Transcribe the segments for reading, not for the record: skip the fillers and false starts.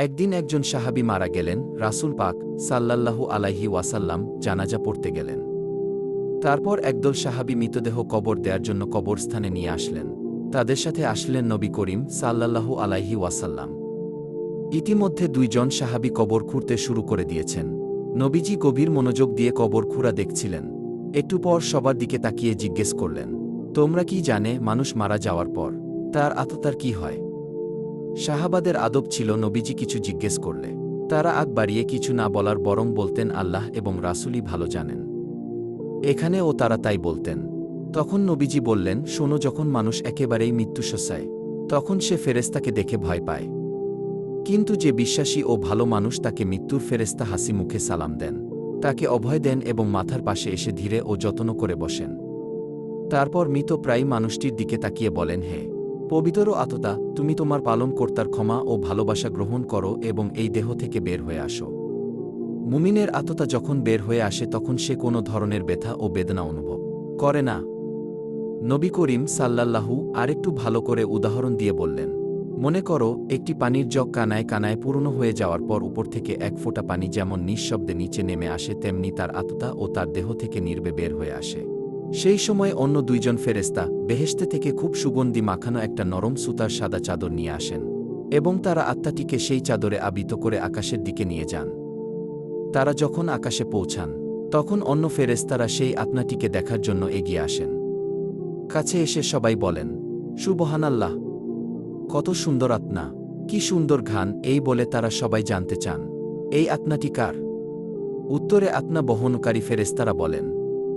একদিন একজন সাহাবী মারা গেলেন। রাসূল পাক সাল্লাল্লাহু আলাইহি ওয়াসাল্লাম জানাজা পড়তে গেলেন। তারপর একদল সাহাবী মৃতদেহ কবর দেওয়ার জন্য কবরস্থানে নিয়ে আসলেন। তাদের সাথে আসলেন নবী করিম সাল্লাল্লাহু আলাইহি ওয়াসাল্লাম। ইতিমধ্যে দুইজন সাহাবী কবর খুঁড়তে শুরু করে দিয়েছেন। নবীজি গভীর মনোযোগ দিয়ে কবর খুঁড়া দেখছিলেন। একটু পর সবার দিকে তাকিয়ে জিজ্ঞেস করলেন, তোমরা কি জানে মানুষ মারা যাওয়ার পর তার আত্মার কি হয়? সাহাবাদের আদব ছিল নবীজি কিছু জিজ্ঞেস করলে তারা আগ বাড়িয়ে কিছু না বলার বরং বলতেন আল্লাহ এবং রাসূলই ভালো জানেন। এখানেও তারা তাই বলতেন। তখন নবীজি বললেন, শোনো, যখন মানুষ একেবারেই মৃত্যুশয্যায় তখন সে ফেরেশতাকে দেখে ভয় পায়। কিন্তু যে বিশ্বাসী ও ভালো মানুষ তাকে মৃত্যুর ফেরেশতা হাসি মুখে সালাম দেন, তাকে অভয় দেন এবং মাথার পাশে এসে ধীরে ও যত্ন করে বসেন। তারপর মৃতপ্রায় মানুষটির দিকে তাকিয়ে বলেন, হে পবিত্র আত্মা, তুমি তোমার পালনকর্তার ক্ষমা ও ভালোবাসা গ্রহণ করো এবং এই দেহ থেকে বের হয়ে আসো। মুমিনের আত্মা যখন বের হয়ে আসে তখন সে কোনো ধরনের ব্যথা ও বেদনা অনুভব করে না। নবী করিম সাল্লাল্লাহু আরেকটু ভালো করে উদাহরণ দিয়ে বললেন, মনে করো একটি পানির জগ কানায় কানায় পূর্ণ হয়ে যাওয়ার পর উপর থেকে এক ফোঁটা পানি যেমন নিঃশব্দে নিচে নেমে আসে, তেমনি তার আত্মা ও তার দেহ থেকে নির্বে বের হয়ে আসে। সেই সময় অন্য দুইজন ফেরেশতা বেহেশতে থেকে খুব সুগন্ধি মাখানো একটা নরম সুতার সাদা চাদর নিয়ে আসেন এবং তারা আত্মাটিকে সেই চাদরে আবৃত করে আকাশের দিকে নিয়ে যান। তারা যখন আকাশে পৌঁছান তখন অন্য ফেরেশতারা সেই আত্মাটিকে দেখার জন্য এগিয়ে আসেন। কাছে এসে সবাই বলেন, সুবহানাল্লাহ, কত সুন্দর আত্মা, কি সুন্দর ঘ্রাণ! এই বলে তারা সবাই জানতে চান, এই আত্মাটি কার? উত্তরে আত্মা বহনকারী ফেরেশতারা বলেন,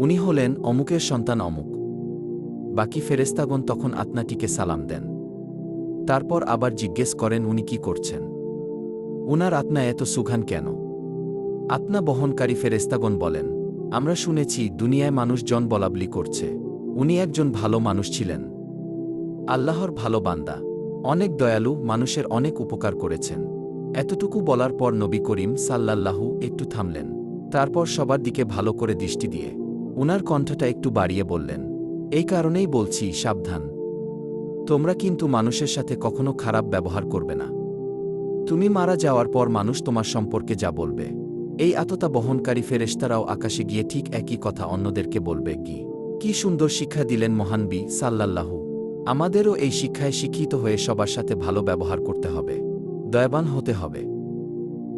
উনি হলেন অমুকের সন্তান অমুক। বাকি ফেরেশতাগণ তখন আত্মাটিকে সালাম দেন। তারপর আবার জিজ্ঞেস করেন, উনি কি করছেন? উনার আত্মা এত সুঘ্রাণ কেন? আত্মা বহনকারী ফেরেশতাগণ বলেন, আমরা শুনেছি দুনিয়ায় মানুষ জন বলাবলি করছে উনি একজন ভালো মানুষ ছিলেন, আল্লাহর ভালো বান্দা, অনেক দয়ালু, মানুষের অনেক উপকার করেছেন। এতটুকু বলার পর নবী করিম সাল্লাল্লাহু একটু থামলেন। তারপর সবার দিকে ভালো করে দৃষ্টি দিয়ে উনার কণ্ঠটা একটু বাড়িয়ে বললেন, এই কারণেই বলছি, সাবধান, তোমরা কিন্তু মানুষের সাথে কখনো খারাপ ব্যবহার করবে না। তুমি মারা যাওয়ার পর মানুষ তোমার সম্পর্কে যা বলবে, এই আত্মা বহনকারী ফেরেশতারাও আকাশে গিয়ে ঠিক একই কথা অন্যদেরকে বলবে। কি সুন্দর শিক্ষা দিলেন মহানবী সাল্লাল্লাহু! আমাদেরও এই শিক্ষায় শিক্ষিত হয়ে সবার সাথে ভালো ব্যবহার করতে হবে, দয়াবান হতে হবে।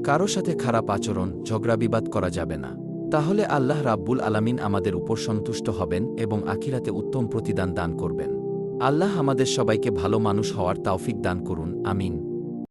কারো সাথে খারাপ আচরণ, ঝগড়া বিবাদ করা যাবে না। তাহলে আল্লাহ রাব্বুল আলামিন আমাদের উপর সন্তুষ্ট হবেন এবং আখিরাতে উত্তম প্রতিদান দান করবেন। আল্লাহ আমাদের সবাইকে ভালো মানুষ হওয়ার তৌফিক দান করুন, আমিন।